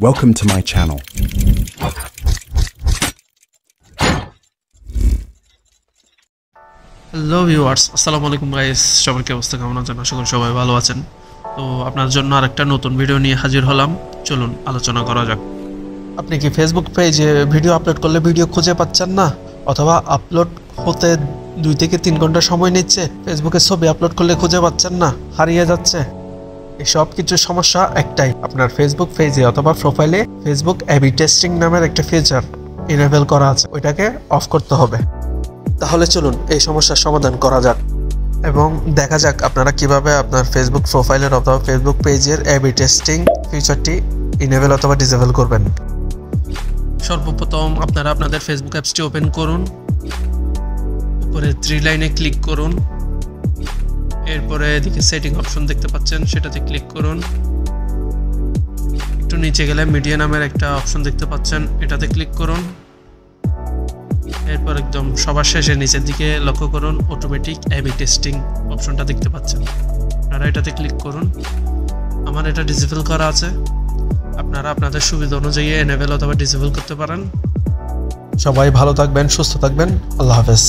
Welcome to my channel. Hello viewers, আসসালামু আলাইকুম guys. সবার কি অবস্থা, কেমন আছেন? আশা করি সবাই ভালো আছেন। তো আপনার জন্য আরেকটা নতুন ভিডিও নিয়ে হাজির হলাম। চলুন আলোচনা করা যাক। আপনি কি ফেসবুক পেজে ভিডিও আপলোড করলে ভিডিও খুঁজে পাচ্ছেন না, অথবা আপলোড হতে 2 থেকে 3 ঘন্টা সময় নিচ্ছে? ফেসবুকে ছবি আপলোড করলে খুঁজে পাচ্ছেন না, হারিয়ে যাচ্ছে? এই সব কিছুর সমস্যা একটাই, আপনার ফেসবুক পেজে অথবা প্রোফাইলে ফেসবুক এবি টেস্টিং নামের একটা ফিচার ইনেবল করা আছে, ওইটাকে অফ করতে হবে। তাহলে চলুন এই সমস্যার সমাধান করা যাক এবং দেখা যাক আপনারা কিভাবে আপনার ফেসবুক প্রোফাইলের অথবা ফেসবুক পেজের এবি টেস্টিং ফিচারটি ইনেবল অথবা ডিসেবল করবেন। সর্বপ্রথম আপনারা আপনাদের ফেসবুক অ্যাপসটি ওপেন করুন, উপরে 3 লাইনে ক্লিক করুন, এরপরে এদিকে সেটিং অপশন দেখতে পাচ্ছেন, সেটাতে ক্লিক করুন। একটু নিচে গেলে মিডিয়া নামের একটা অপশন দেখতে পাচ্ছেন, এটাতে ক্লিক করুন। এরপর একদম সবার শেষে নিচের দিকে লক্ষ্য করুন, অটোমেটিক এবি টেস্টিং অপশনটা দেখতে পাচ্ছেন, আপনারা এটাতে ক্লিক করুন। আমার এটা ডিসেবল করা আছে, আপনারা আপনাদের সুবিধা অনুযায়ী এনেবল অথবা ডিসেবল করতে পারেন। সবাই ভালো থাকবেন, সুস্থ থাকবেন। আল্লাহ হাফেজ।